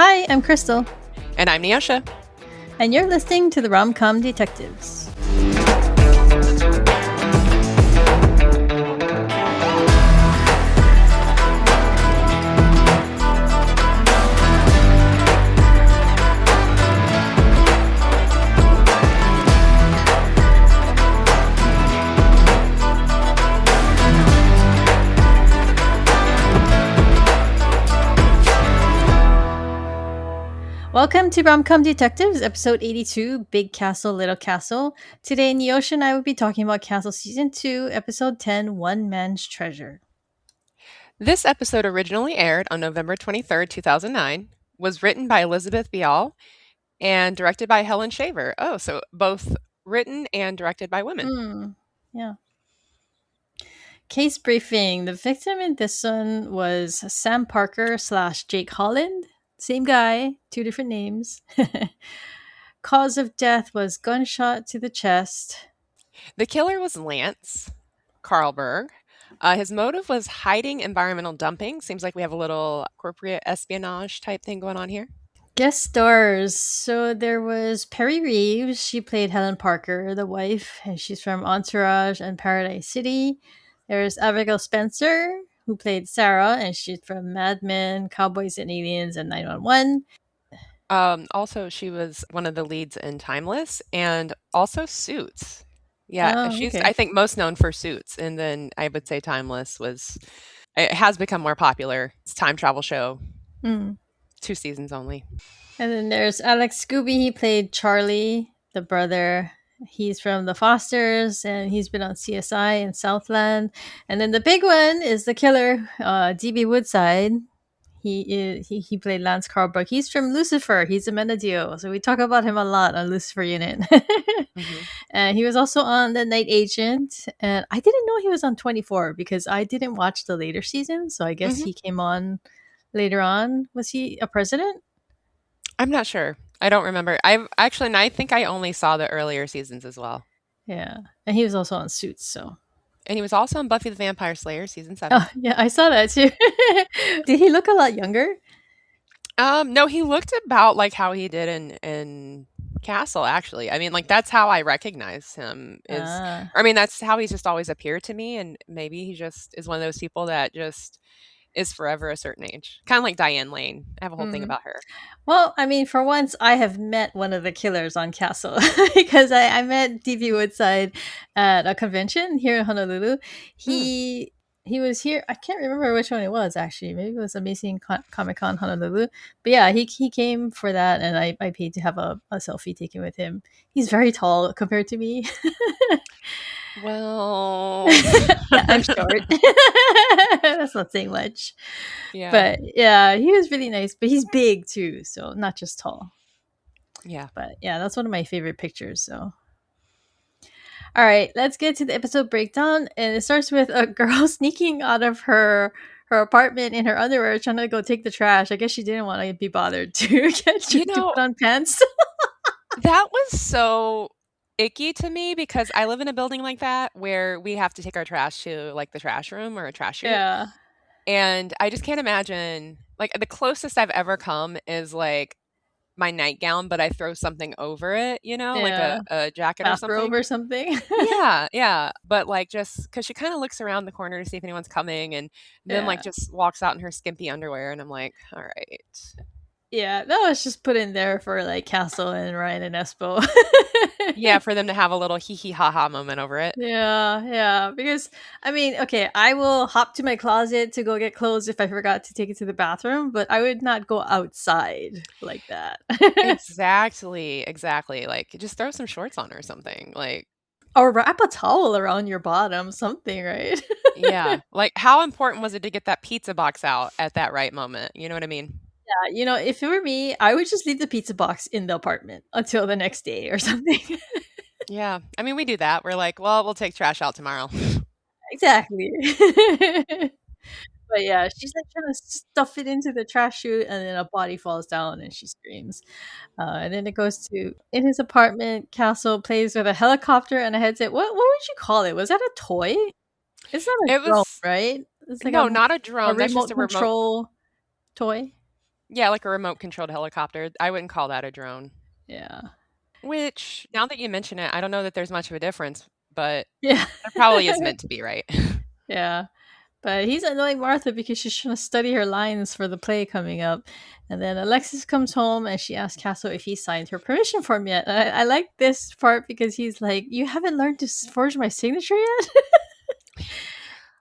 Hi, I'm Crystal, And I'm Neoshia. and you're listening to the Rom-Com Detectives. Welcome to Rom-Com Detectives, episode 82, Big Castle, Little Castle. Today, Neoshia and I will be talking about Castle Season 2, episode 10, One Man's Treasure. This episode originally aired on November 23rd, 2009, was written by Elizabeth Bial, and directed by Helen Shaver. Oh, so both written and directed by women. Yeah. Case briefing. The victim in this one was Sam Parker / Jake Holland. Same guy, two different names. Cause of death was gunshot to the chest. The killer was Lance Carlberg. His motive was hiding environmental dumping. Seems like we have a little corporate espionage type thing going on here. Guest stars. So there was Perry Reeves. She played Helen Parker, the wife, and she's from Entourage and Paradise City. There's Abigail Spencer, who played Sarah, and she's from Mad Men, Cowboys and Aliens, and 911. Also, she was one of the leads in Timeless and also Suits. Yeah, Oh, she's, okay. I think, most known for Suits. And then I would say Timeless it has become more popular. It's a time travel show, Mm. 2 seasons only. And then there's Alex Scooby. He played Charlie, the brother. He's from The Fosters, and he's been on CSI and Southland. And then the big one is the killer, DB Woodside. He played Lance Carlberg. He's from Lucifer. He's a Menadio, so we talk about him a lot on Lucifer Unit. hmm And he was also on The Night Agent, and I didn't know he was on 24 because I didn't watch the later seasons. So I guess hmm he came on later on. Was he a president? I'm not sure. I don't remember. I think I only saw the earlier seasons as well. Yeah, and he was also on Suits. So And he was also on Buffy the Vampire Slayer season 7. oh yeah, I saw that too. Did he look a lot younger? No, he looked about like how he did in Castle, actually. I mean, like that's how I recognize him Ah. that's how he's just always appeared to me, and maybe he just is one of those people that just is forever a certain age. Kind of like Diane Lane. I have a whole thing Mm. about her. Well, I mean, for once, I have met one of the killers on Castle because I met DB Woodside at a convention here in Honolulu. Hmm. He was here. I can't remember which one it was actually. Maybe it was Amazing Comic Con Honolulu. But yeah, he came for that, and I paid to have a selfie taken with him. He's very tall compared to me. Well, Yeah, I'm short. That's not saying much. yeah, But yeah, he was really nice. But he's big too, so not just tall. yeah. But yeah, that's one of my favorite pictures. So, all right, let's get to the episode breakdown. And it starts with a girl sneaking out of her apartment in her underwear, trying to go take the trash. I guess she didn't want to be bothered to You to know, put on pants. that was so icky to me because I live in a building like that where we have to take our trash to like the trash room or a trash chute. Yeah, And I just can't imagine, like, the closest I've ever come is like my nightgown, but I throw something over it, like yeah, a jacket or bathrobe something. or something. Yeah, yeah. But like just because she kind of looks around the corner to see if anyone's coming and then like Yeah. just walks out in her skimpy underwear. And I'm like, all right. Yeah, that was just put in there for like Castle and Ryan and Espo. Yeah, for them to have a little hee hee ha ha moment over it. Yeah, yeah. Because I mean, okay, I will hop to my closet to go get clothes if I forgot to take it to the bathroom, but I would not go outside like that. Exactly, exactly. Like just throw some shorts on or something. Like, Or wrap a towel around your bottom, something, right? yeah. Like how important was it to get that pizza box out at that right moment? You know what I mean? Yeah, if it were me, I would just leave the pizza box in the apartment until the next day or something. Yeah. I mean, we do that. We're like, well, we'll take trash out tomorrow. Exactly. But yeah, she's like trying to stuff it into the trash chute, and then a body falls down, and she screams. And then it goes to in his apartment. Castle plays with a helicopter and a headset. What would you call it? Was that a toy? It's not a It drone, was right? It's like no, not a a drone. That's just remote a remote. control toy. Yeah, like a remote controlled helicopter. I wouldn't call that a drone. Yeah. Which, now that you mention it, I don't know that there's much of a difference, but Yeah. there probably is meant to be, right? Yeah. But he's annoying Martha because she's trying to study her lines for the play coming up. And then Alexis comes home and she asks Castle if he signed her permission form yet. And I like this part because he's like, "You haven't learned to forge my signature yet?"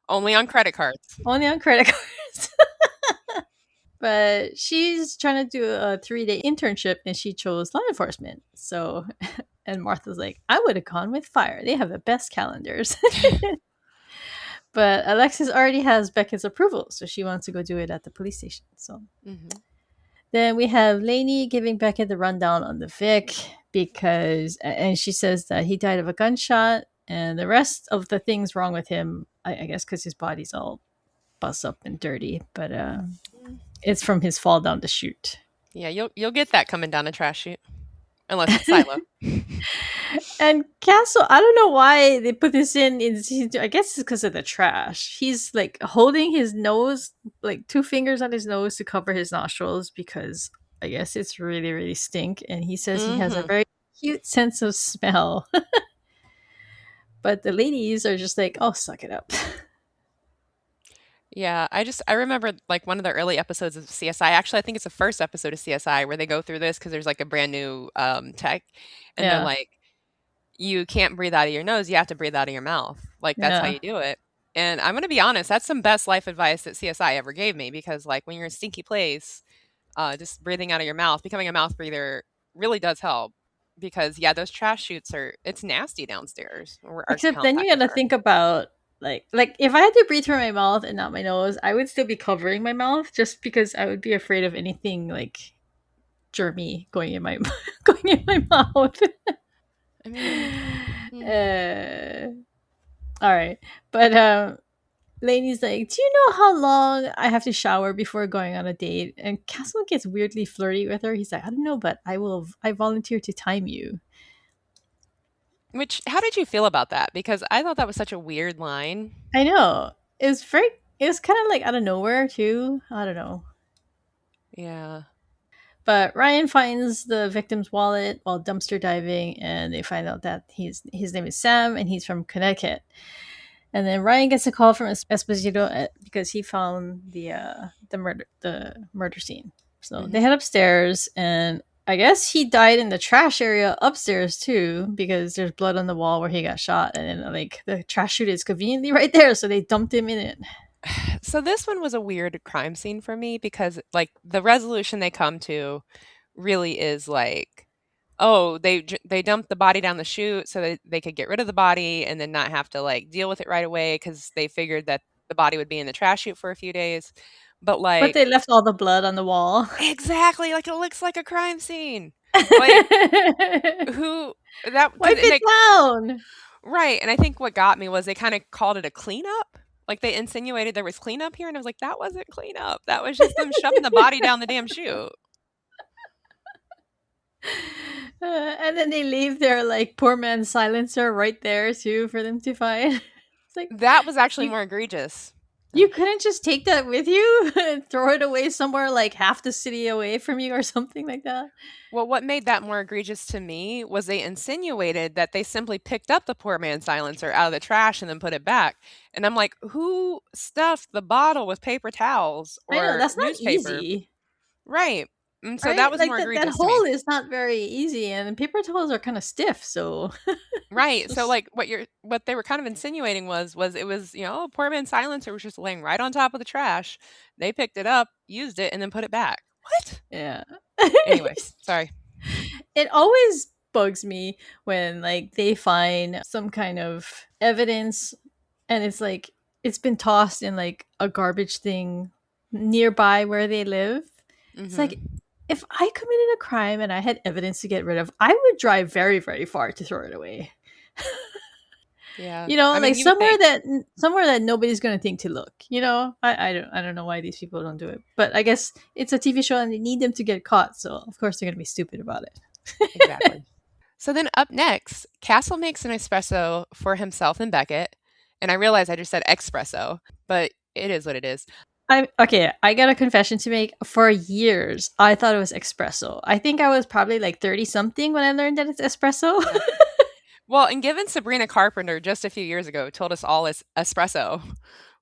Only on credit cards. Only on credit cards. But she's trying to do a 3-day internship and she chose law enforcement. So, and Martha's like, "I would have gone with fire. They have the best calendars." But Alexis already has Beckett's approval, so she wants to go do it at the police station. So Mhm. then we have Lainey giving Beckett the rundown on the Vic because, and she says that he died of a gunshot, and the rest of the things wrong with him, I guess, because his body's all bust up and dirty, but Mm. it's from his fall down the chute. Yeah, you'll get that coming down a trash chute, unless it's Silo. And Castle, I don't know why they put this in season 2. I guess it's because of the trash. He's like holding his nose, like 2 fingers on his nose to cover his nostrils because I guess it's really, really stink. And he says he has a Mhm. very cute sense of smell. But the ladies are just like, oh, suck it up. Yeah, I remember, like, one of the early episodes of CSI. Actually, I think it's the first episode of CSI where they go through this because there's, like, a brand new, tech, and they're Yeah. like, "You can't breathe out of your nose, you have to breathe out of your mouth." Like, that's how Yeah. you do it. And I'm gonna be honest, that's some best life advice that CSI ever gave me because, like, when you're in a stinky place, just breathing out of your mouth, becoming a mouth breather really does help because, yeah, those trash chutes it's nasty downstairs where our Except then you compactors gotta are. think about like if I had to breathe through my mouth and not my nose, I would still be covering my mouth just because I would be afraid of anything like germy going in my going in my mouth. I mean, mm. uh, all right, but Lainey's like, "Do you know how long I have to shower before going on a date?" And Castle gets weirdly flirty with her. He's like, "I don't know, but I will. I volunteer to time you." Which how did you feel about that? Because I thought that was such a weird line. I know. It's very. It's kind of like out of nowhere too. I don't know. Yeah. But Ryan finds the victim's wallet while dumpster diving, and they find out that his name is Sam, and he's from Connecticut. And then Ryan gets a call from Esposito because he found the murder scene. So they Mhm. head upstairs, and I guess he died in the trash area upstairs too because there's blood on the wall where he got shot, and then like the trash chute is conveniently right there, so they dumped him in it. So this one was a weird crime scene for me because, like, the resolution they come to really is like, oh, they dumped the body down the chute so that they could get rid of the body and then not have to, like, deal with it right away because they figured that the body would be in the trash chute for a few days. But, But like, they left all the blood on the wall. exactly, like, it looks like a crime scene. Like, who that Wipe because it down. right, and I think what got me was they kinda called it a cleanup. Like, they insinuated there was cleanup here, and I was like, "That wasn't cleanup. That was just them shoving the body down the damn chute." And then they leave their like poor man's silencer right there too for them to find. It's like That was actually you more egregious. you couldn't just take that with you and throw it away somewhere like half the city away from you or something like that. Well, what made that more egregious to me was they insinuated that they simply picked up the poor man's silencer out of the trash and then put it back. And I'm like, who stuffed the bottle with paper towels I know or that's not newspaper? easy, And so that right? was Like more that egregious to me. hole is not very easy, and paper towels are kind of stiff. So Right. So just like what they were kind of insinuating was it was, oh, poor man's silencer was just laying right on top of the trash. They picked it up, used it, and then put it back. What? yeah. Anyway, sorry. It always bugs me when like they find some kind of evidence and it's like it's been tossed in like a garbage thing nearby where they live. It's like Mhm. if I committed a crime and I had evidence to get rid of, I would drive very, very far to throw it away. Yeah. You know, I mean, like you would think. somewhere that nobody's gonna think to look. You know, I don't know why these people don't do it, but I guess it's a TV show and they need them to get caught, so of course they're gonna be stupid about it. Exactly. So then up next, Castle makes an espresso for himself and Beckett. And I realize I just said espresso, but it is what it is. I okay, I got a confession to make. For years, I thought it was espresso. I think I was probably like 30 something when I learned that it's espresso. Yeah. Well, and given Sabrina Carpenter just a few years ago told us all is espresso,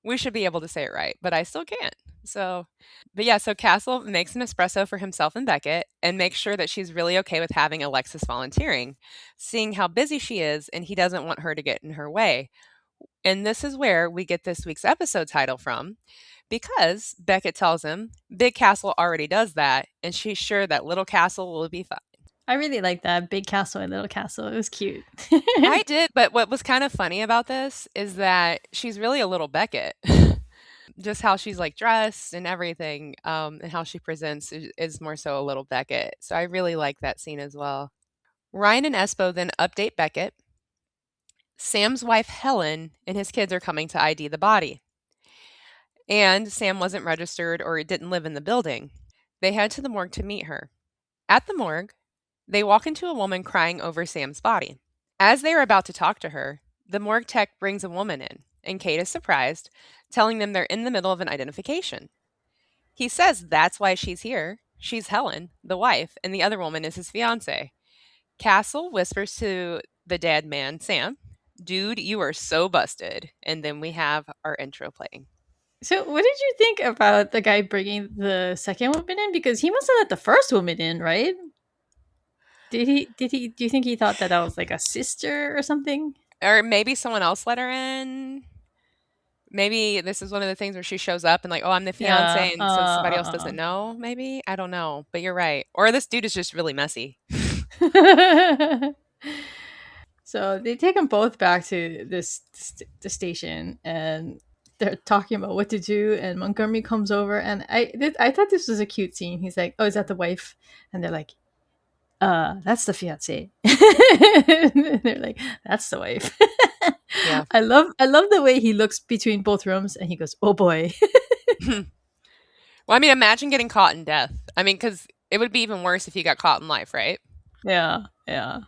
we should be able to say it right, but I still can't. So, but yeah, so Castle makes an espresso for himself and Beckett and makes sure that she's really okay with having Alexis volunteering, seeing how busy she is and he doesn't want her to get in her way. And this is where we get this week's episode title from because Beckett tells him Big Castle already does that and she's sure that Little Castle will be fine. I really like that big castle and little castle. It was cute. I did, but what was kind of funny about this is that she's really a little Beckett. Just how she's like dressed and everything, and how she presents is more so a little Beckett. So I really like that scene as well. Ryan and Espo then update Beckett. Sam's wife Helen and his kids are coming to ID the body. And Sam wasn't registered or didn't live in the building. They head to the morgue to meet her. At the morgue, they walk into a woman crying over Sam's body. As they are about to talk to her, the morgue tech brings a woman in, and Kate is surprised, telling them they're in the middle of an identification. He says that's why she's here. She's Helen, the wife, and the other woman is his fiance. Castle whispers to the dead man, Sam, dude, you are so busted. And then we have our intro playing. So, what did you think about the guy bringing the second woman in? Because he must have let the first woman in, right? Did he? Did he? Do you think he thought that was like a sister or something? Or maybe someone else let her in. Maybe this is one of the things where she shows up and like, oh, I'm the Yeah. fiance, and so somebody else doesn't know. Maybe I don't know, but you're right. Or this dude is just really messy. So they take them both back to the station, and they're talking about what to do. And Montgomery comes over, and I thought this was a cute scene. He's like, "Oh, is that the wife?" And they're like, that's the fiance." And they're like, "That's the wife." Yeah. I love the way he looks between both rooms, and he goes, "Oh boy." Well, I mean, imagine getting caught in death. I mean, because it would be even worse if you got caught in life, right? Yeah, yeah.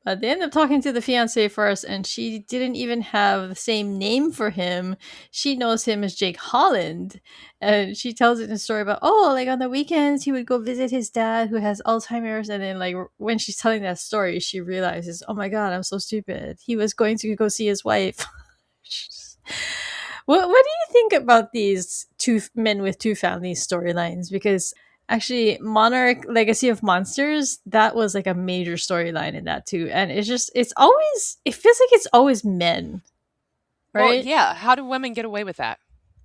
They end up talking to the fiance first, and she didn't even have the same name for him. She knows him as Jake Holland, and she tells it in a story about, oh, like on the weekends he would go visit his dad who has Alzheimer's, and then like when she's telling that story, she realizes, oh my god, I'm so stupid. He was going to go see his wife. What do you think about these two men with two families storylines? Because actually, Monarch Legacy of Monsters, that was like a major storyline in that too. And it feels like it's always men, Well, right? yeah. How do women get away with that?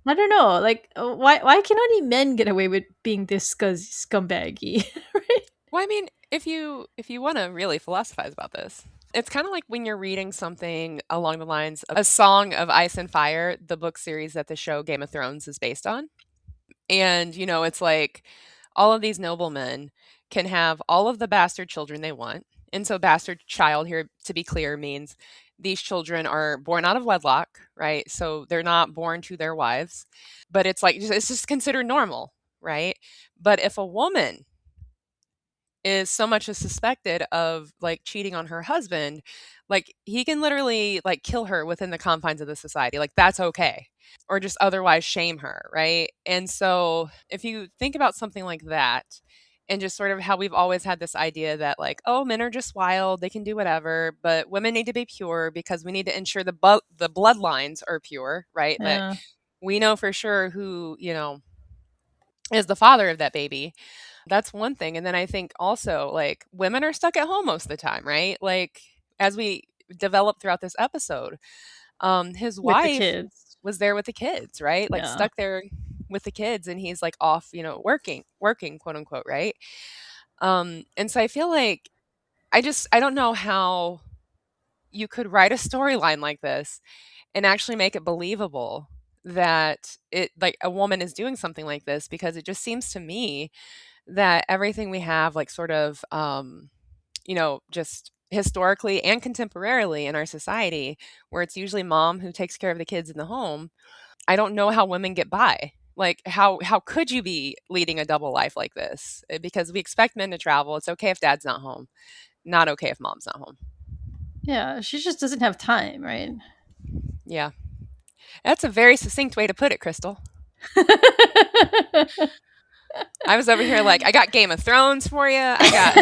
I don't know. Like, why can only men get away with being this scumbaggy, right? Well, I mean, if you want to really philosophize about this, it's kind of like when you're reading something along the lines of A Song of Ice and Fire, the book series that the show Game of Thrones is based on. And, it's like all of these noblemen can have all of the bastard children they want. And so, bastard child here, to be clear, means these children are born out of wedlock, right? So they're not born to their wives, but it's like, it's just considered normal, right? But if a woman is so much as suspected of like cheating on her husband, like he can literally like kill her within the confines of the society. Like that's okay. Or just otherwise shame her, right? And so if you think about something like that, and just sort of how we've always had this idea that like, oh, men are just wild, they can do whatever, but women need to be pure because we need to ensure the bloodlines are pure, right? That Yeah. we know for sure who, is the father of that baby. That's one thing. And then I think also like women are stuck at home most of the time, right? Like as we develop throughout this episode, his With the wife kids. was there with the kids, right? Like Yeah. stuck there with the kids and he's like off, working, quote unquote, right? And so I feel like I don't know how you could write a storyline like this and actually make it believable that it like a woman is doing something like this because it just seems to me that everything we have like sort of just historically and contemporarily in our society where it's usually mom who takes care of the kids in the home. I don't know how women get by. Like how could you be leading a double life like this? Because we expect men to travel. It's okay if dad's not home. Not okay if mom's not home. Yeah. She just doesn't have time, right? Yeah. That's a very succinct way to put it, Crystal. I was over here like, I got Game of Thrones for you. I got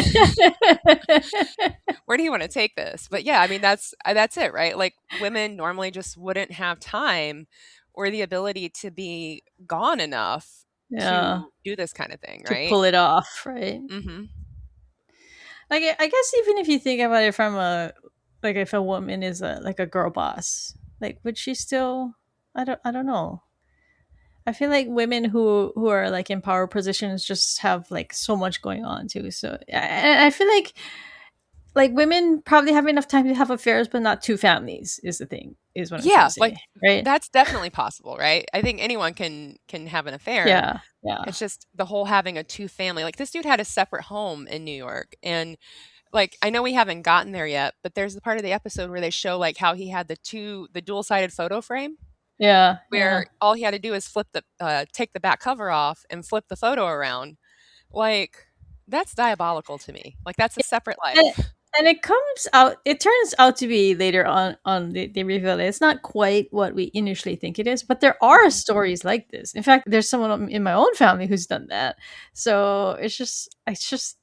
where do you want to take this? But yeah, I mean that's it, right? Like women normally just wouldn't have time or the ability to be gone enough Yeah, to do this kind of thing, to right? pull it off, right? Mhm. Like I guess even if you think about it from a like if a woman is a like a girl boss, like would she still? I don't know. I feel like women who are like in power positions just have like so much going on too. So I feel like women probably have enough time to have affairs, but not two families. Is the thing is what I'm trying Yeah, to like say, right? that's definitely possible, right? I think anyone can have an affair. Yeah, yeah, It's just the whole having a two family. Like this dude had a separate home in New York and like I know we haven't gotten there yet, but there's the part of the episode where they show like how he had the dual-sided photo frame yeah, yeah. where all he had to do is take the back cover off and flip the photo around. Like that's diabolical to me. Like that's a separate And, life. and it comes out. It turns out to be later on. They reveal it. It's not quite what we initially think it is, but there are Mhm. stories like this. In fact, there's someone in my own family who's done that. So it's just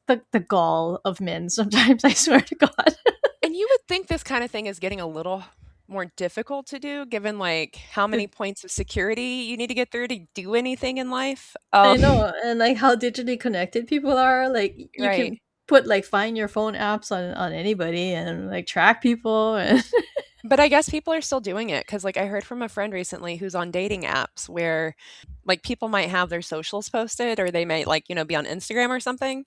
the gall of men. Sometimes I swear to God. And you would think this kind of thing is getting a little more difficult to do given like how many points of security you need to get through to do anything in life. I know, and like how digitally connected people are. Like you Right. can put like find your phone apps on anybody and like track people and But I guess people are still doing it because, like, I heard from a friend recently who's on dating apps where, like, people might have their socials posted or they might, like, be on Instagram or something,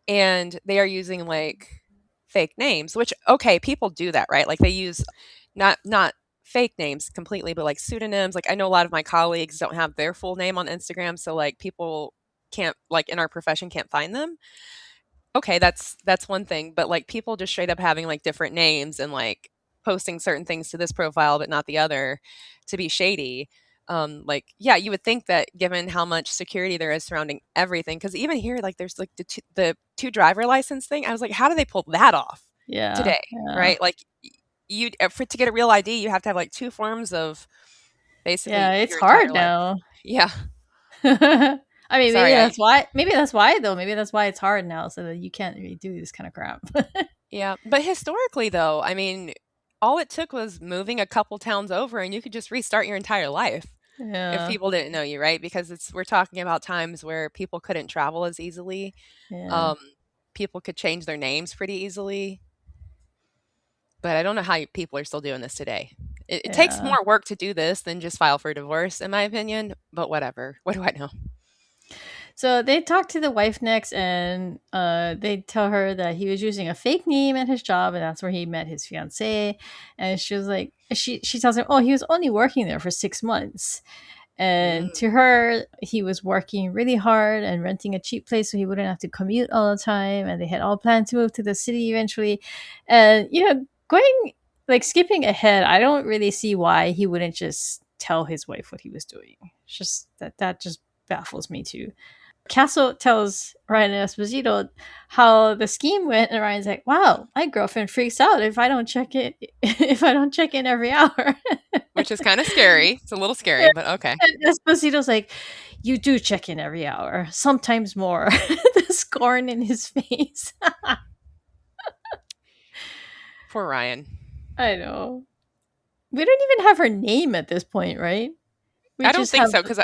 and they are using, like, fake names, which, okay, people do that, right? Like, they use not fake names completely, but, like, pseudonyms. Like, I know a lot of my colleagues don't have their full name on Instagram, so, like, people can't, like, in our profession can't find them. Okay, that's one thing, but, like, people just straight up having, like, different names and, like, posting certain things to this profile, but not the other to be shady. Like, yeah, you would think that given how much security there is surrounding everything, because even here, like, there's, like, the 2 driver license thing, I was like, "How do they pull that off yeah, today?" yeah, Right? Like, you for to get a real ID, you have to have, like, 2 forms of yeah. basically It's your entire hard life. now. Yeah. I mean, maybe Sorry, I that's why. Maybe that's why though. Maybe that's why it's hard now, so that you can't really do this kind of crap. Yeah, but historically, though, I mean, all it took was moving a couple towns over and you could just restart your entire life if Yeah, people didn't know you, right? Because we're talking about times where people couldn't travel as easily. yeah, Um, People could change their names pretty easily, but I don't know how people are still doing this today. It takes yeah. more work to do this than just file for divorce, in my opinion, but whatever. What do I know? So they talk to the wife next, and they tell her that he was using a fake name at his job, and that's where he met his fiancee. And she was like, she tells him, oh, he was only working there for 6 months. And Mm. to her, he was working really hard and renting a cheap place so he wouldn't have to commute all the time. And they had all planned to move to the city eventually. And, going like skipping ahead, I don't really see why he wouldn't just tell his wife what he was doing. It's just that just baffles me too. Castle tells Ryan and Esposito how the scheme went, and Ryan's like, "Wow, my girlfriend freaks out if I don't check it if I don't check in every hour." Which is kind of scary. It's a little scary, but okay. And Esposito's like, "You do check in every hour, sometimes more." The scorn in his face. Poor Ryan. I know. We don't even have her name at this point, right? We I don't just think have so because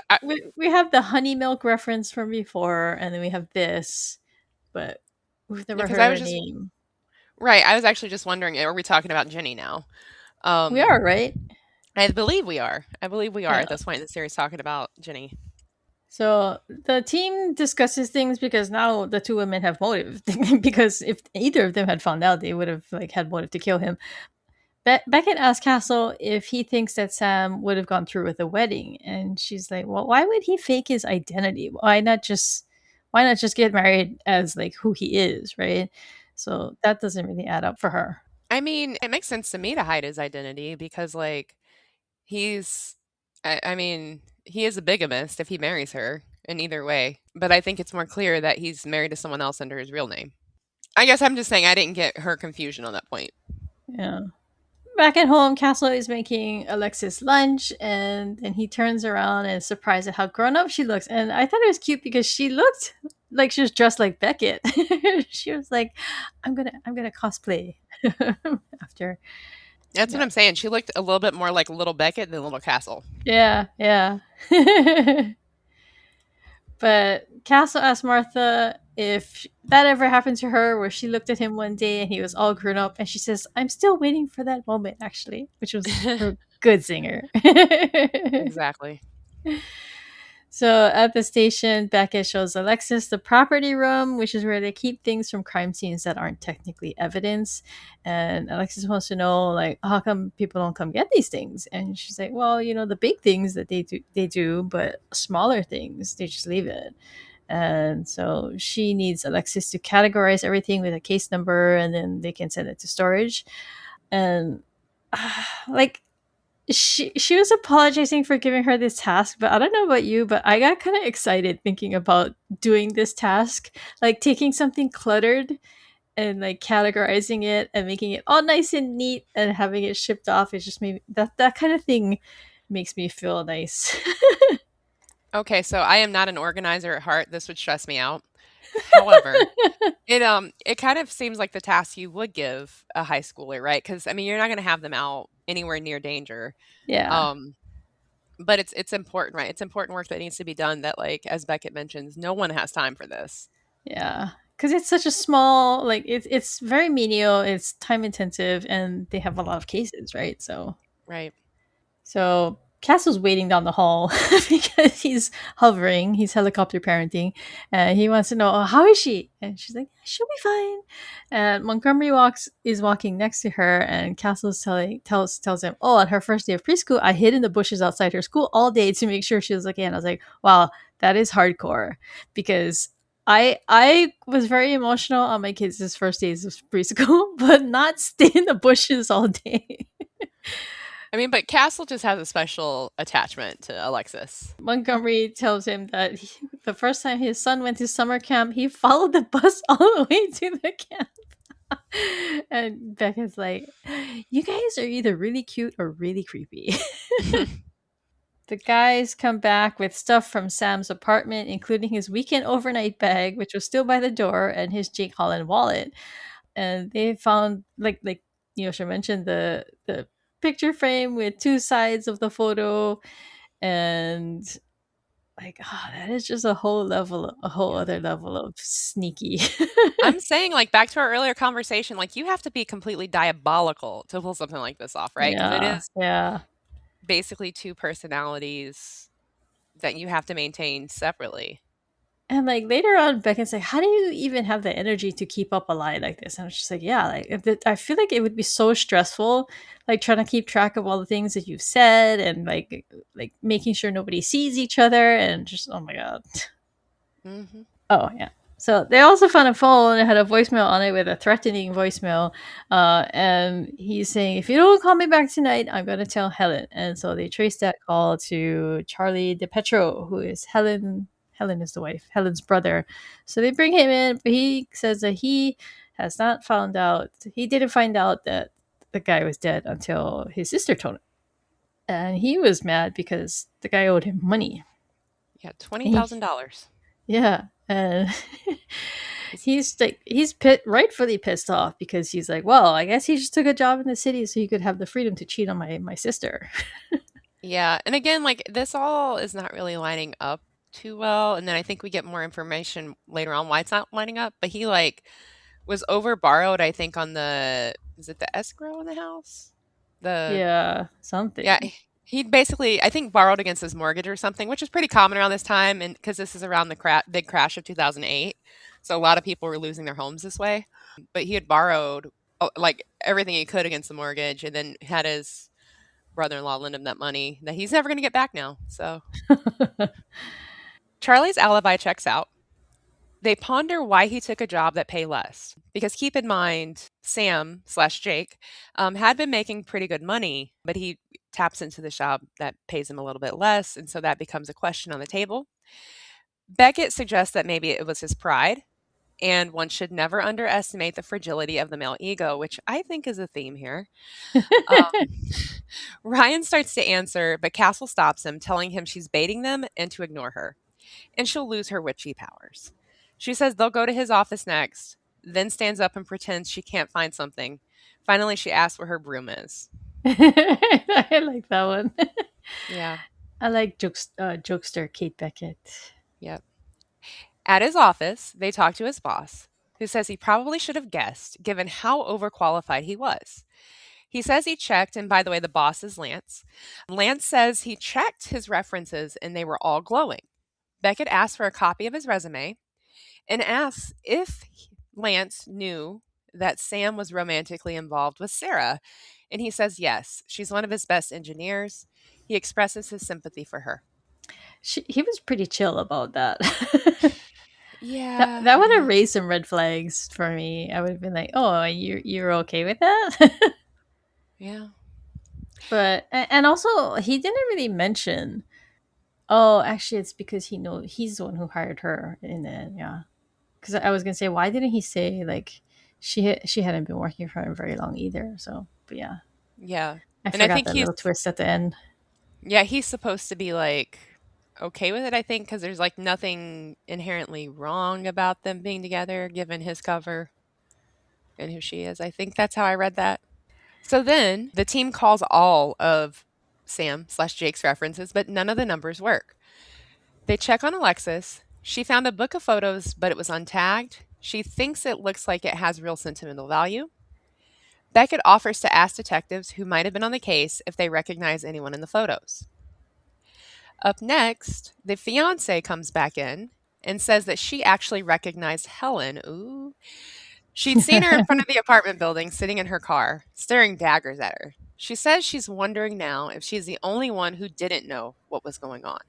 we have the honey milk reference from before, and then we have this, but we've never because heard I her was just name. right. I was actually just wondering, are we talking about Jenny now? We Um, are, right? I believe we are. I believe we are Yeah. at this point in the series talking about Jenny. So the team discusses things because now the two women have motive. Because if either of them had found out, they would have like had motive to kill him. Beckett asked Castle if he thinks that Sam would have gone through with the wedding, and she's like, "Well, why would he fake his identity? Why not just get married as like who he is, right?" So that doesn't really add up for her. I mean, it makes sense to me to hide his identity because, like, he's, I mean, he is a bigamist if he marries her in either way. But I think it's more clear that he's married to someone else under his real name. I guess I'm just saying I didn't get her confusion on that point. Yeah. Back at home, Castle is making Alexis lunch, and then he turns around and is surprised at how grown up she looks. And I thought it was cute because she looked like she was dressed like Beckett. She was like, I'm gonna cosplay after. That's what Yeah, I'm saying. She looked a little bit more like Little Beckett than Little Castle. yeah, yeah. But Castle asked Martha if that ever happened to her, where she looked at him one day and he was all grown up, and she says, "I'm still waiting for that moment," actually, which was a good singer. Exactly. So at the station, Beckett shows Alexis the property room, which is where they keep things from crime scenes that aren't technically evidence. And Alexis wants to know, like, how come people don't come get these things? And she's like, well, the big things that they do, but smaller things, they just leave it. And so she needs Alexis to categorize everything with a case number, and then they can send it to storage. And like she was apologizing for giving her this task, but I don't know about you, but I got kind of excited thinking about doing this task, like taking something cluttered and like categorizing it and making it all nice and neat and having it shipped off. It just made that kind of thing makes me feel nice. Okay, so I am not an organizer at heart. This would stress me out. However, it kind of seems like the task you would give a high schooler, right? Because I mean, you're not going to have them out anywhere near danger. Yeah, Um, but it's important, right? It's important work that needs to be done that, like as Beckett mentions, no one has time for this. yeah, because it's such a small, like it's very menial, it's time intensive, and they have a lot of cases, right? Right. So Castle's waiting down the hall because he's hovering, he's helicopter parenting, and he wants to know, oh, how is she? And she's like, she'll be fine. And Montgomery is walking next to her, and Castle's tells him, oh, on her first day of preschool, I hid in the bushes outside her school all day to make sure she was okay. And I was like, wow, that is hardcore, because I was very emotional on my kids' first days of preschool, but not stay in the bushes all day. I mean, but Castle just has a special attachment to Alexis. Montgomery tells him that the first time his son went to summer camp, he followed the bus all the way to the camp. And Becca's like, you guys are either really cute or really creepy. The guys come back with stuff from Sam's apartment, including his weekend overnight bag, which was still by the door, and his Jake Holland wallet. And they found, like Neosha mentioned, the picture frame with two sides of the photo, and like, that is just a whole Yeah. other level of sneaky. I'm saying, like, back to our earlier conversation, like, you have to be completely diabolical to pull something like this off, right? Because it Yeah, is yeah. basically two personalities that you have to maintain separately. And like later on, Becca's like, "How do you even have the energy to keep up a lie like this?" And I was just like, "Yeah, like I feel like it would be so stressful, like trying to keep track of all the things that you've said, and like making sure nobody sees each other, and just oh my god." Mhm. Oh yeah. So they also found a phone that had a voicemail on it with a threatening voicemail, and he's saying, "If you don't call me back tonight, I'm gonna tell Helen." And so they traced that call to Charlie DePetro, who is Helen. Helen is the wife, Helen's brother. So they bring him in, but he says that he has not found out. He didn't find out that the guy was dead until his sister told him, and he was mad because the guy owed him money. Yeah, And he $20,000. Yeah, and He's rightfully pissed off because he's like, well, I guess he just took a job in the city so he could have the freedom to cheat on my sister. Yeah, and again, like, this all is not really lining up too well, and then I think we get more information later on why it's not lining up, but he, like, was over borrowed, I think, on the is it the escrow in the house? The Yeah, Yeah, something. he basically, I think, borrowed against his mortgage or something, which is pretty common around this time, and because this is around the big crash of 2008, so a lot of people were losing their homes this way. But he had borrowed like everything he could against the mortgage, and then had his brother-in-law lend him that money that he's never going to get back now. So Charlie's alibi checks out. They ponder why he took a job that pay less. Because keep in mind, Sam slash Jake had been making pretty good money, but he taps into the job that pays him a little bit less. And so that becomes a question on the table. Beckett suggests that maybe it was his pride. and one should never underestimate the fragility of the male ego, which I think is a theme here. Um, Ryan starts to answer, but Castle stops him, telling him she's baiting them and to ignore her, and she'll lose her witchy powers. She says they'll go to his office next, then stands up and pretends she can't find something. Finally, she asks where her broom is. I like that one. Yeah, I like jokester Kate Beckett. yep. At his office, they talk to his boss, who says he probably should have guessed given how overqualified he was. He says he checked, and by the way, the boss is Lance. Lance says he checked his references and they were all glowing. Beckett asks for a copy of his resume and asks if Lance knew that Sam was romantically involved with Sarah. And he says yes, she's one of his best engineers. He expresses his sympathy for her. He was pretty chill about that. that Yeah, that would yeah, have raised some red flags for me. I would have been like, "Oh, you're okay with that?" yeah. But and also he didn't really mention. Oh, actually, it's because he's the one who hired her in the yeah. Because I was gonna say, why didn't he say like she hadn't been working for him very long either? So, but yeah, Yeah. I And I forgot think that little twist at the end. yeah, he's supposed to be like okay with it, I think, because there's like nothing inherently wrong about them being together given his cover and who she is. I think that's how I read that. So then the team calls all of Sam slash Jake's references, but none of the numbers work. They check on Alexis. She found a book of photos, but it was untagged. She thinks it looks like it has real sentimental value. Beckett offers to ask detectives who might have been on the case if they recognize anyone in the photos. Up next, the fiance comes back in and says that she actually recognized Helen. Ooh. She'd seen her in front of the apartment building sitting in her car, staring daggers at her. She says she's wondering now if she's the only one who didn't know what was going on.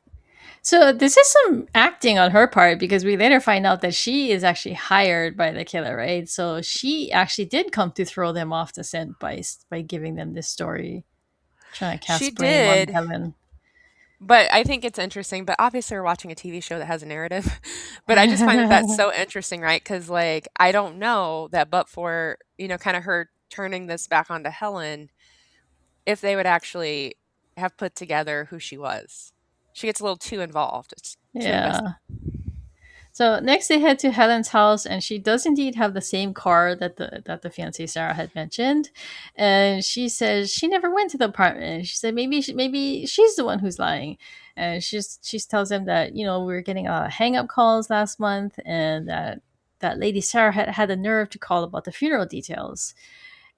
So this is some acting on her part because we later find out that she is actually hired by the killer, right? So she actually did come to throw them off the scent by giving them this story, trying to She cast blame on did, Helen. but I think it's interesting. But obviously, we're watching a TV show that has a narrative. But I just find that that's so interesting, right? Because, like, I don't know that, but for, kind of her turning this back onto Helen, if they would actually have put together who she was. She gets a little too involved, it's too invested. Yeah. So next they head to Helen's house, and she does indeed have the same car that the fiance Sarah had mentioned, and she says she never went to the apartment. She said maybe she's the one who's lying, and she tells him that we were getting a lot of hang up calls last month, and that lady Sarah had the nerve to call about the funeral details.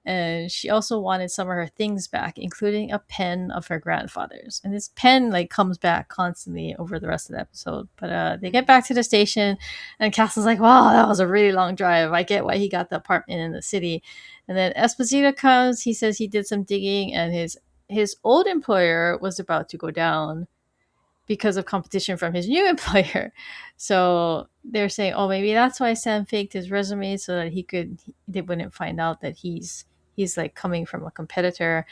And she also wanted some of her things back, including a pen of her grandfather's. And this pen like comes back constantly over the rest of the episode. But they get Mhm. back to the station, and Castle's like, "Wow, that was a really long drive. I get why he got the apartment in the city." And then Esposito comes. He says he did some digging, and his old employer was about to go down because of competition from his new employer. So they're saying, oh, maybe that's why Sam faked his resume so that they wouldn't find out that he's like coming from a competitor.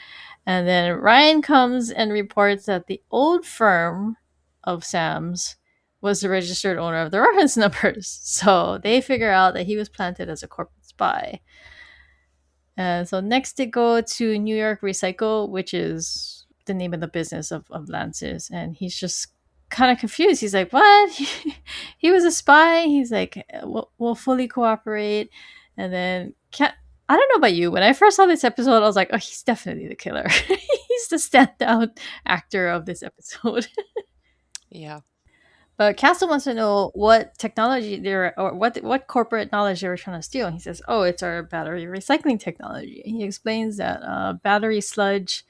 And then Ryan comes and reports that the old firm of Sam's was the registered owner of the reference numbers. So they figure out that he was planted as a corporate spy. So next they go to New York Recycle, which is the name of the business of Lance's, and he's just kind of confused. He's like, "What? He was a spy?" He's like, "We'll fully cooperate." And then I don't know about you. When I first saw this episode, I was like, "Oh, he's definitely the killer. He's the standout actor of this episode." Yeah. But Castle wants to know what technology they're or what corporate knowledge they were trying to steal. And he says, "Oh, it's our battery recycling technology." He explains that battery sludge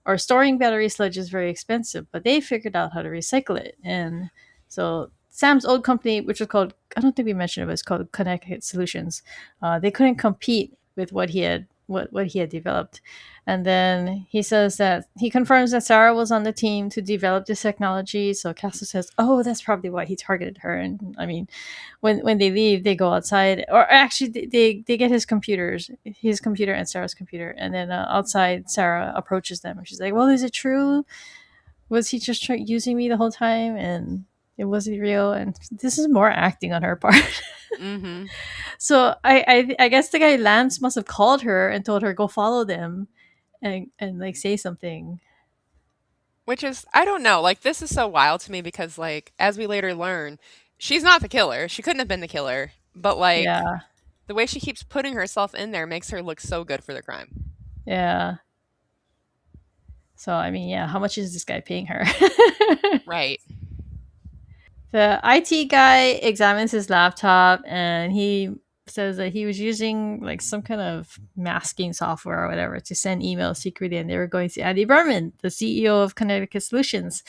or storing battery sludge is very expensive, but they figured out how to recycle it. And so Sam's old company, which was called, I don't think we mentioned it, was called Connecticut Solutions. They couldn't compete with what he had developed. And then he says that he confirms that Sarah was on the team to develop this technology. So Castle says, "Oh, that's probably why he targeted her." And I mean, when they leave, they go outside, or actually they get his computer and Sarah's computer, and then outside Sarah approaches them, and she's like, "Well, is it true? Was he just using me the whole time?" And It wasn't real, and this is more acting on her part. Mhm. So I guess the guy Lance must have called her and told her go follow them and like say something. Which is I don't know, like, this is so wild to me because, like, as we later learn, she's not the killer. She couldn't have been the killer, but, like, Yeah, the way she keeps putting herself in there makes her look so good for the crime. yeah. So I mean, yeah, how much is this guy paying her? Right. The IT guy examines his laptop and he says that he was using like some kind of masking software or whatever to send emails secretly, and they were going to Andy Berman, the CEO of Connecticut Solutions.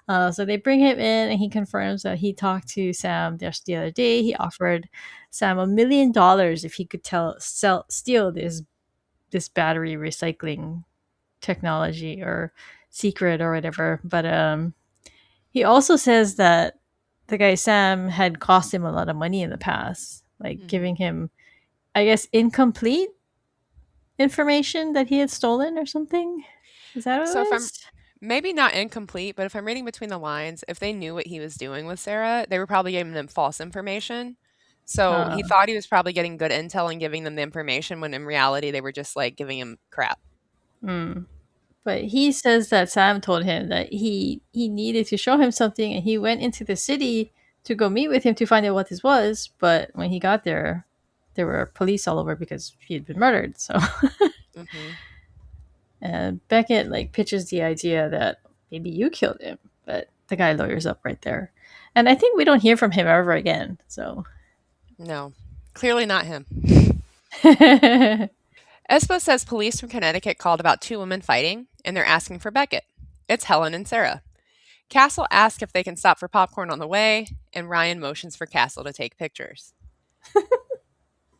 So they bring him in, and he confirms that he talked to Sam just the other day. He offered Sam $1 million if he could steal this battery recycling technology or secret or whatever. But he also says that the guy Sam had cost him a lot of money in the past, like Mhm. giving him, I guess, incomplete information that he had stolen or something. Is that what it So if I'm was? maybe not incomplete, but if I'm reading between the lines, if they knew what he was doing with Sarah, they were probably giving them false information. So Uh, he thought he was probably getting good intel and giving them the information when in reality they were just like giving him crap. mm. But he says that Sam told him that he needed to show him something, and he went into the city to go meet with him to find out what this was. But when he got there were police all over because he had been murdered. So, Mhm. and Beckett like pitches the idea that maybe you killed him, but the guy lawyers up right there, and I think we don't hear from him ever again. So, No. Clearly not him. Espo says police from Connecticut called about two women fighting, and they're asking for Beckett. It's Helen and Sarah. Castle asks if they can stop for popcorn on the way, and Ryan motions for Castle to take pictures.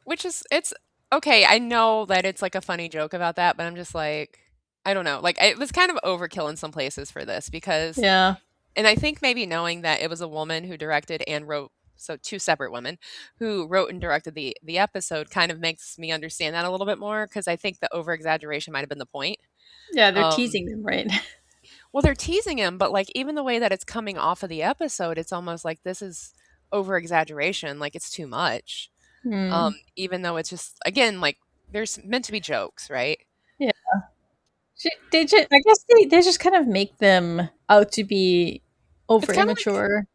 Which is, it's okay. I know that it's like a funny joke about that, but I'm just like, I don't know. Like, it was kind of overkill in some places for this because, yeah, and I think maybe knowing that it was a woman who directed and wrote, so two separate women who wrote and directed the episode kind of makes me understand that a little bit more because I think the over exaggeration might have been the point. yeah, they're Um, teasing them, right? well, they're teasing him, but like even the way that it's coming off of the episode, it's almost like this is over exaggeration, like it's too much. Hmm. Even though it's just again like there's meant to be jokes, right? Yeah, they just, I guess they just kind of make them out to be It's over kind of like immature.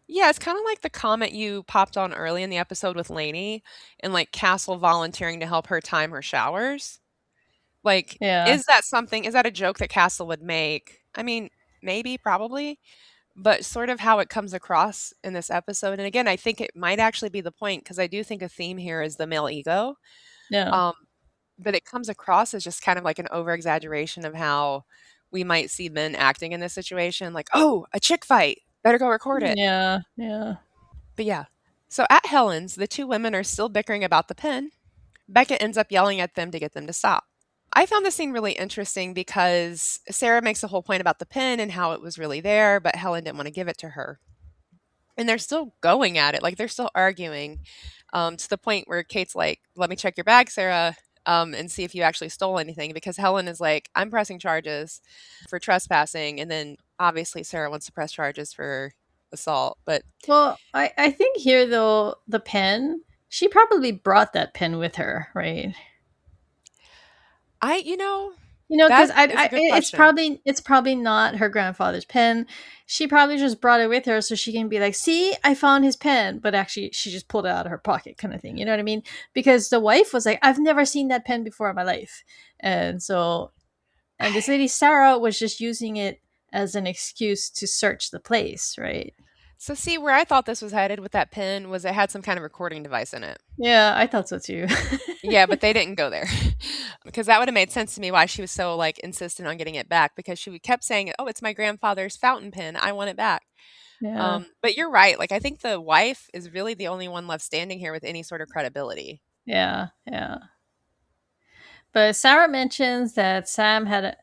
yeah, it's kind of like the comment you popped on early in the episode with Lainey and like Castle volunteering to help her time her showers. Like, Yeah, is that a joke that Castle would make? I mean, maybe, probably, but sort of how it comes across in this episode. And again, I think it might actually be the point because I do think a theme here is the male ego. yeah, Um, but it comes across as just kind of like an over exaggeration of how we might see men acting in this situation, like, "Oh, a chick fight. Better go record it." yeah, yeah. But yeah. So at Helen's, the two women are still bickering about the pen. Beckett ends up yelling at them to get them to stop. I found this scene really interesting because Sarah makes a whole point about the pen and how it was really there, but Helen didn't want to give it to her. And they're still going at it, like they're still arguing, to the point where Kate's like, "Let me check your bag, Sarah, and see if you actually stole anything." Because Helen is like, "I'm pressing charges for trespassing," and then obviously Sarah wants to press charges for assault. But Well, I think here though the pen, she probably brought that pen with her, right? you know, You know, because that is a good question. it's probably not her grandfather's pen. She probably just brought it with her so she can be like, "See, I found his pen," but actually she just pulled it out of her pocket, kind of thing. You know what I mean? Because the wife was like, "I've never seen that pen before in my life," and so and this lady Sarah was just using it as an excuse to search the place, right? So see, where I thought this was headed with that pen was it had some kind of recording device in it. Yeah, I thought so too. Yeah, but they didn't go there because that would have made sense to me why she was so like insistent on getting it back because she kept saying, "Oh, it's my grandfather's fountain pen. I want it back." Yeah, But you're right. Like I think the wife is really the only one left standing here with any sort of credibility. yeah, yeah. But Sarah mentions that Sam had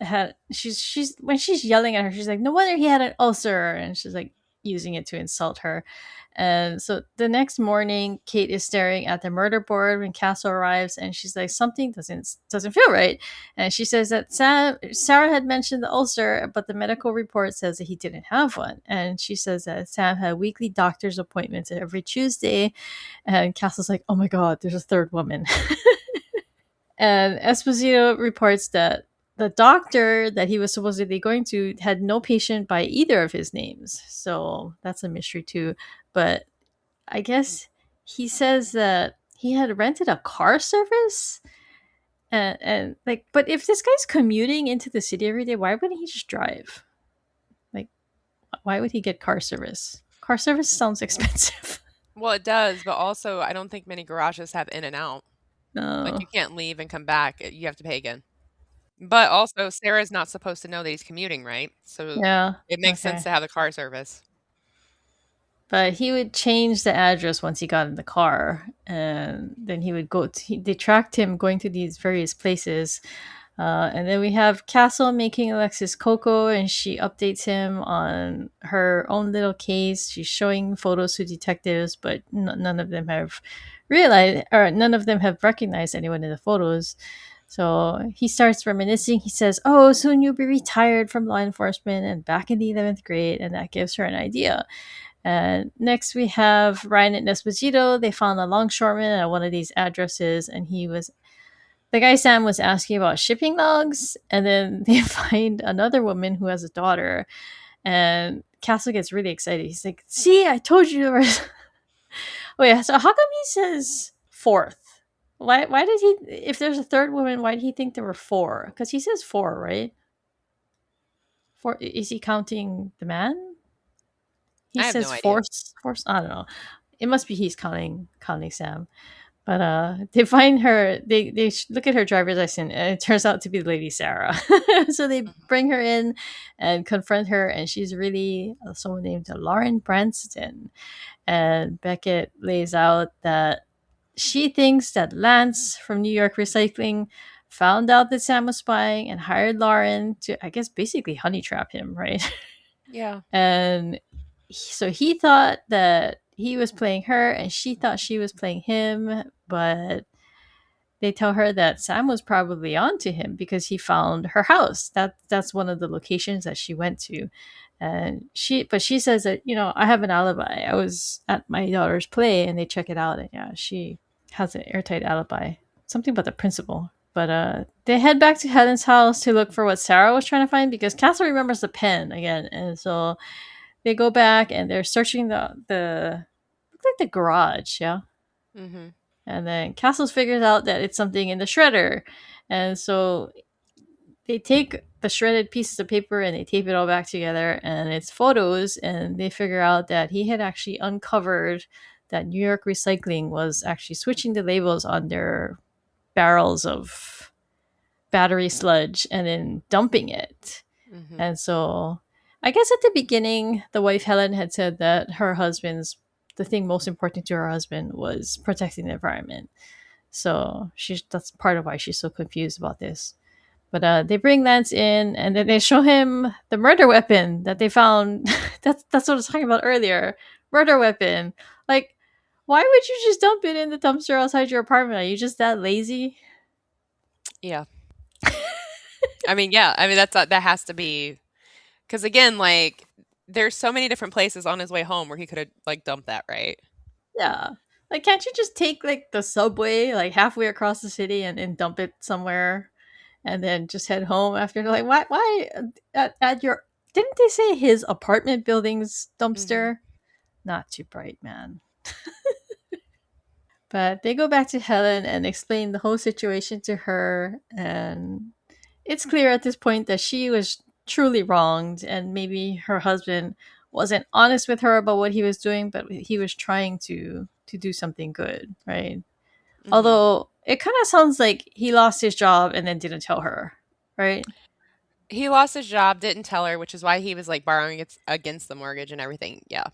she's when she's yelling at her, she's like, "No wonder he had an ulcer," and she's like, using it to insult her. And so the next morning, Kate is staring at the murder board when Castle arrives, and she's like, "Something doesn't feel right." And she says that Sarah had mentioned the ulcer, but the medical report says that he didn't have one. And she says that Sam had weekly doctor's appointments every Tuesday. And Castle's like, "Oh my god, there's a third woman." And Esposito reports that the doctor that he was supposedly going to had no patient by either of his names. So that's a mystery too. But I guess he says that he had rented a car service. And like, but if this guy's commuting into the city every day, why wouldn't he just drive? Like, why would he get car service? Car service sounds expensive. Well, it does, but also I don't think many garages have in and out. Like, No. you can't leave and come back, you have to pay again. But also, Sarah's not supposed to know that he's commuting, right? So, Yeah. it makes sense Okay. to have the car service. But he would change the address once he got in the car, and then he would they tracked him going to these various places. And then we have Castle making Alexis cocoa, and she updates him on her own little case. She's showing photos to detectives, but none of them have realized, or none of them have recognized anyone in the photos. So he starts reminiscing. He says, "Oh, soon you'll be retired from law enforcement and back in the 11th grade," and that gives her an idea. And next we have Ryan and Esposito. They found a longshoreman at one of these addresses, and the guy Sam was asking about shipping logs, and then they find another woman who has a daughter, and Castle gets really excited. He's like, "See, I told you there was." Oh yeah, so how come he says fourth? Why did he? If there's a third woman, why did he think there were four? Because he says four, right? Four, is he counting the man? He I have no says idea. force. I don't know. It must be he's counting Sam. But they find her. They look at her driver's license, and it turns out to be Lady Sarah. So they Mhm. bring her in and confront her, and she's really someone named Lauren Branston. And Beckett lays out that she thinks that Lance from New York Recycling found out that Sam was spying and hired Lauren to, I guess, basically honey trap him, right? Yeah. And so he thought that he was playing her, and she thought she was playing him, but they tell her that Sam was probably onto him because he found her house. That's one of the locations that she went to. And she says that, I have an alibi. I was at my daughter's play and they check it out, and yeah, she has an airtight alibi. Something about the principal. But they head back to Helen's house to look for what Sarah was trying to find because Castle remembers the pen again. And so they go back and they're searching the looks like the garage, yeah. Mhm. And then Castles figures out that it's something in the shredder. And so they take the shredded pieces of paper and they tape it all back together, and it's photos, and they figure out that he had actually uncovered that New York Recycling was actually switching the labels on their barrels of battery sludge and then dumping it. Mhm. And so I guess at the beginning, the wife Helen had said that the thing most important to her husband was protecting the environment. So that's part of why she's so confused about this. But they bring Lance in, and then they show him the murder weapon that they found. That's what I was talking about earlier. Murder weapon. Like, why would you just dump it in the dumpster outside your apartment? Are you just that lazy? Yeah. I mean, yeah, I mean, that has to be because again, like, there's so many different places on his way home where he coulda, like, dumped that, right? Yeah. Like, can't you just take like the subway like halfway across the city and dump it somewhere, and then just head home after? Like, why at your? Didn't they say his apartment building's Mhm. dumpster? Not too bright, man. But they go back to Helen and explain the whole situation to her, and it's clear at this point that she was truly wronged, and maybe her husband wasn't honest with her about what he was doing, but he was trying to do something good, right? Mhm. Although it kind of sounds like he lost his job and then didn't tell her, right? He lost his job, didn't tell her, which is why he was, like, borrowing it against the mortgage and everything, yeah.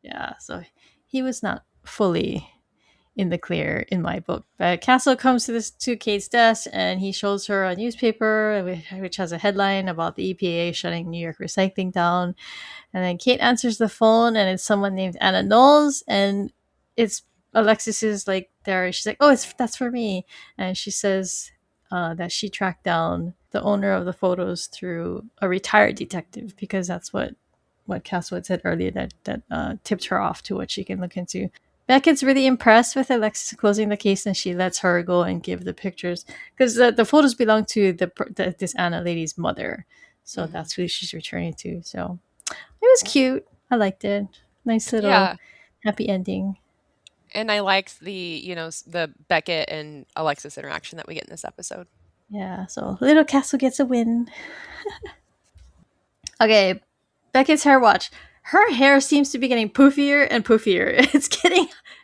Yeah, so he was not fully in the clear in my book. But Castle comes to Kate's desk and he shows her a newspaper which has a headline about the EPA shutting New York recycling down. And then Kate answers the phone and it's someone named Anna Knowles, and it's Alexis is like there. She's like, "Oh, it's that's for me," and she says that she tracked down the owner of the photos through a retired detective because that's what Castlewood said earlier that tipped her off to what she can look into. Beckett's really impressed with Alexis closing the case, and she lets her go and give the pictures because the photos belong to this Anna lady's mother, so Mhm. that's who she's returning to. So it was cute. I liked it. Nice little Yeah, happy ending. and I liked the Beckett and Alexis interaction that we get in this episode. Yeah, so little Castle gets a win. Okay, Beckett's hair watch. Her hair seems to be getting poofier and poofier. It's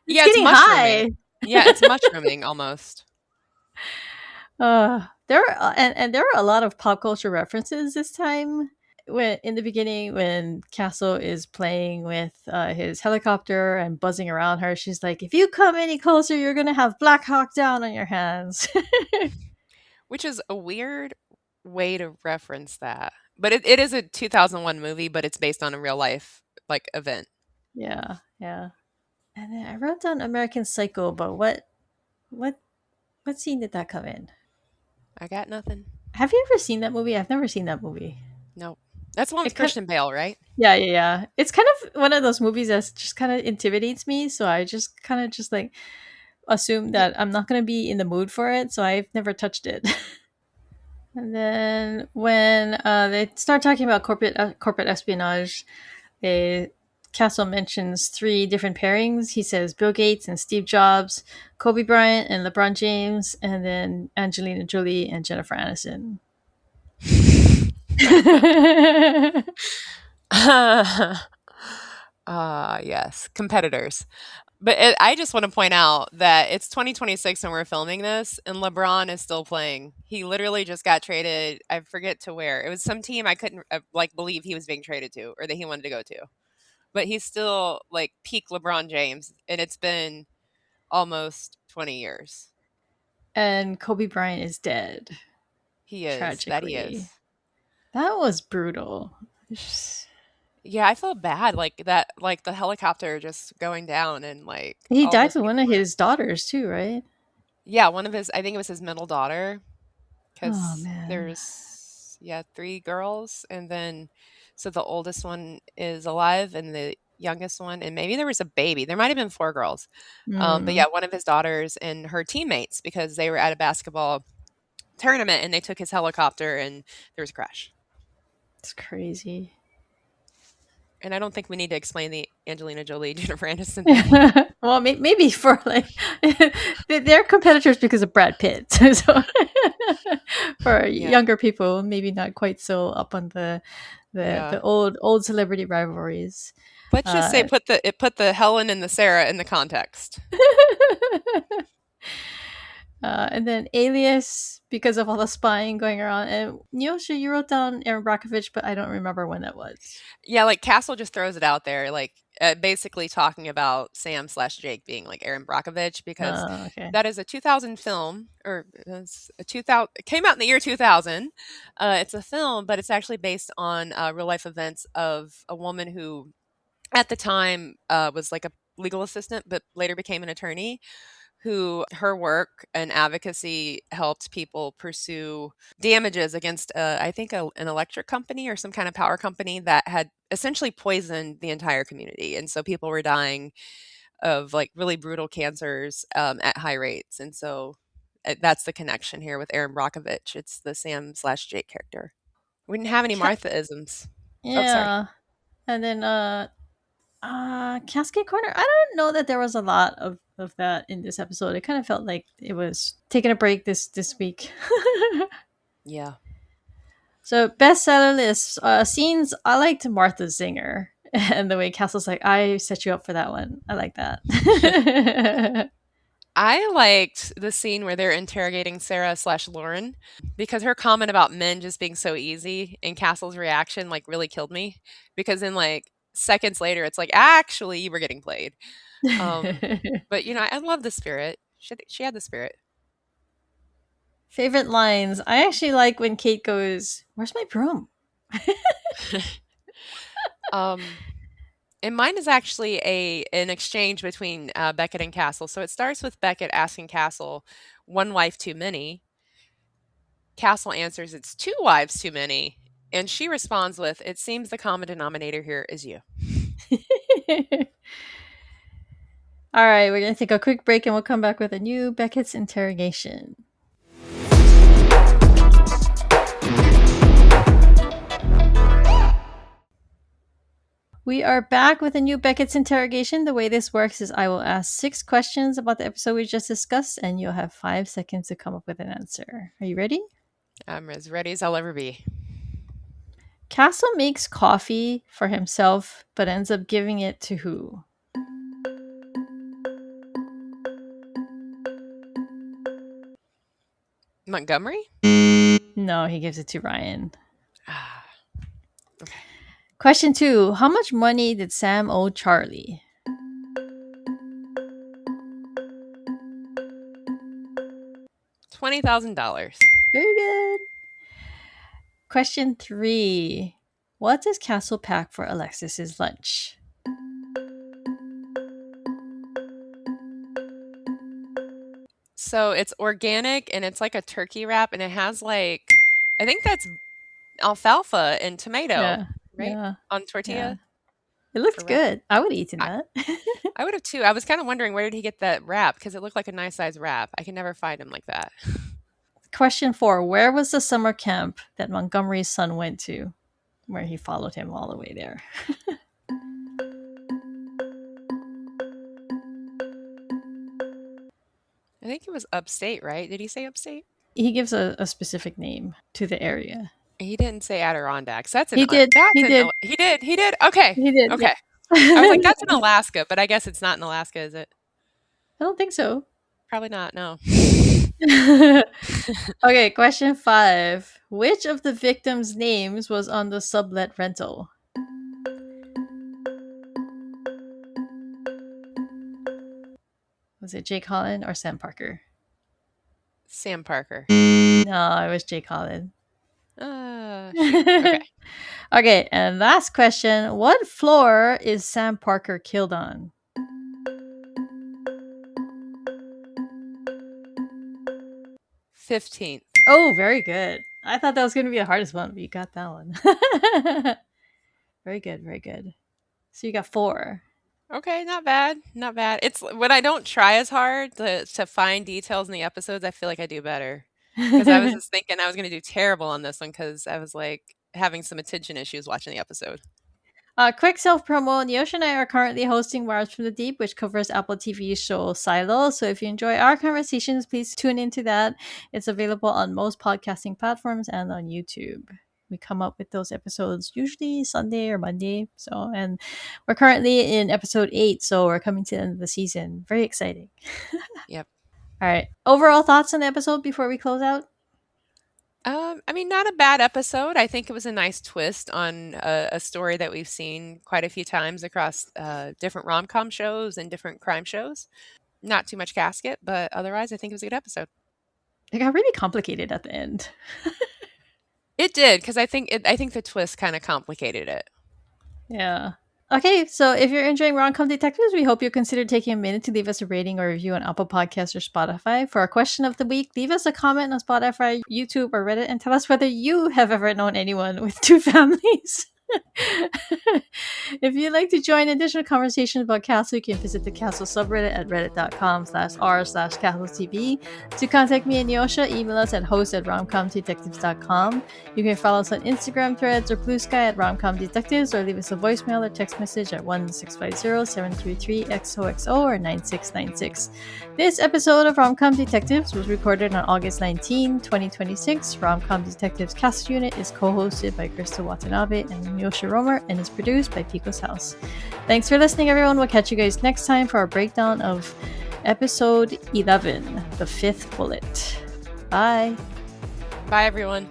Yeah, it's getting mushrooming. high. Yeah, it's mushrooming almost. There are, and there are a lot of pop culture references this time. When in the beginning, when Castle is playing with his helicopter and buzzing around her, she's like, "If you come any closer, you're gonna have Black Hawk Down on your hands." Which is a weird way to reference that. But it is a 2001 movie, but it's based on a real life like event. Yeah, yeah. And then I wrote down American Psycho, but what what scene did that come in? I got nothing. Have you ever seen that movie? I've never seen that movie. Nope. That's the one It with kind Christian Bale, right? Yeah, yeah, yeah. It's kind of one of those movies that just kind of intimidates me, so I just kind of just like assume Yeah. that I'm not going to be in the mood for it, so I've never touched it. And then when they start talking about corporate espionage, they Castle mentions three different pairings. He says Bill Gates and Steve Jobs, Kobe Bryant and LeBron James, and then Angelina Jolie and Jennifer Aniston. Yes, competitors. But I just want to point out that it's 2026 and we're filming this, and LeBron is still playing. He literally just got traded. I forget to where. It was some team I couldn't like believe he was being traded to, or that he wanted to go to. But he's still like peak LeBron James, and it's been almost 20 years. And Kobe Bryant is dead, He is. That he tragically. is. That was brutal. Yeah, I felt bad like that, like the helicopter just going down and like He all died those with one people of were. his daughters too, right? Yeah, one of his, I think it was his middle daughter, Oh because man. there's, yeah, three girls. And then, so the oldest one is alive and the youngest one, and maybe there was a baby. There might have been four girls. But Mm, yeah, one of his daughters and her teammates, because they were at a basketball tournament and they took his helicopter and there was a crash. it's crazy. And I don't think we need to explain the Angelina Jolie Jennifer Aniston thing. Well, maybe for like they're competitors because of Brad Pitt. So for Yeah. younger people, maybe not quite so up on the Yeah. old celebrity rivalries. Let's just say Uh, put the Helen and the Sarah in the context. and then Alias because of all the spying going around. And Neoshia, you wrote down Aaron Brockovich, but I don't remember when that was. Yeah, like Castle just throws it out there, like basically talking about Sam slash Jake being like Aaron Brockovich, because Okay. that is a 2000 film, or it's a 2000, it came out in the year 2000. It's a film, but it's actually based on real life events of a woman who at the time was like a legal assistant, but later became an attorney, who her work and advocacy helped people pursue damages against, I think, an electric company or some kind of power company that had essentially poisoned the entire community. And so people were dying of like really brutal cancers at high rates. And so that's the connection here with Aaron Brockovich. It's the Sam slash Jake character. We didn't have any Ca- Martha isms. Oh, sorry. yeah. And then Cascade Corner. I don't know that there was a lot of that in this episode. It kind of felt like it was taking a break this week. Yeah. So bestseller list scenes. I liked Martha Zinger and the way Castle's like, I set you up for that one. I like that. I liked the scene where they're interrogating Sarah slash Lauren, because her comment about men just being so easy and Castle's reaction like really killed me, because in like seconds later it's like actually you were getting played. But I love the spirit. She had the spirit. Favorite lines. I actually like when Kate goes, "Where's my broom?" Um, and mine is actually an exchange between Beckett and Castle. So it starts with Beckett asking Castle, "One wife too many?" Castle answers, "It's two wives too many." And she responds with, "It seems the common denominator here is you." All right, we're going to take a quick break and we'll come back with a new Beckett's interrogation. We are back with a new Beckett's interrogation. The way this works is I will ask 6 questions about the episode we just discussed, and you'll have 5 seconds to come up with an answer. Are you ready? I'm as ready as I'll ever be. Castle makes coffee for himself, but ends up giving it to who? Montgomery? No, he gives it to Ryan. Ah, okay. Question 2. How much money did Sam owe Charlie? $20,000. Very good. Question 3. What does Castle pack for Alexis's lunch? So it's organic and it's like a turkey wrap and it has I think that's alfalfa and tomato, Yeah. right? Yeah. On Yeah. tortilla It for looked wrap. good. I would have eaten I, that. I would have too. I was kind of wondering where did he get that wrap because it looked like a nice size wrap. I can never find him like that. Question 4. Where was the summer camp that Montgomery's son went to? Where he followed him all the way there. I think it was upstate, right? Did he say upstate? He gives a specific name to the area. He didn't say Adirondacks. That's an He did. that's He an did. he did. Okay. He did. Yeah. Okay. I was like that's in Alaska, but I guess it's not in Alaska, is it? I don't think so. Probably not. No. Okay, question 5. Which of the victims' names was on the sublet rental? Was it Jake Holland or Sam Parker? Sam Parker. No, it was Jake Holland. Shoot. Okay. Okay, and last question. What floor is Sam Parker killed on? 15th. Oh, very good. I thought that was going to be the hardest one, but you got that one. Very good, very good. So you got 4. Okay, not bad. Not bad. It's when I don't try as hard to find details in the episodes, I feel like I do better. Because I was just thinking I was going to do terrible on this one because I was having some attention issues watching the episode. Quick self promo. Neoshia and I are currently hosting Wires from the Deep, which covers Apple TV show Silo. So if you enjoy our conversations, please tune into that. It's available on most podcasting platforms and on YouTube. We come up with those episodes usually Sunday or Monday. So, and we're currently in episode 8, so we're coming to the end of the season. Very exciting. Yep. All right. Overall thoughts on the episode before we close out? I mean, not a bad episode. I think it was a nice twist on a story that we've seen quite a few times across different rom-com shows and different crime shows. Not too much casket, but otherwise, I think it was a good episode. It got really complicated at the end. It did because I think the twist kind of complicated it. Yeah. Okay, so if you're enjoying Rom-Com Detectives, we hope you'll consider taking a minute to leave us a rating or review on Apple Podcasts or Spotify. For our question of the week, leave us a comment on Spotify, YouTube, or Reddit and tell us whether you have ever known anyone with 2 families. If you'd like to join additional conversations about Castle, you can visit the Castle subreddit at reddit.com/r/CastleTV. To contact me and Neoshia, email us at host@romcomdetectives.com. You can follow us on Instagram, Threads, or Blue Sky at Rom-Com Detectives, or leave us a voicemail or text message at 1-650-733-XOXO or 9696. This episode of Rom-Com Detectives was recorded on August 19, 2026. Rom-Com Detectives Cast Unit is co-hosted by Krista Watanabe and Neoshia Roemer and is produced by Pico's House. Thanks for listening, everyone. We'll catch you guys next time for our breakdown of episode 11, The Fifth Bullet. Bye. Bye, everyone.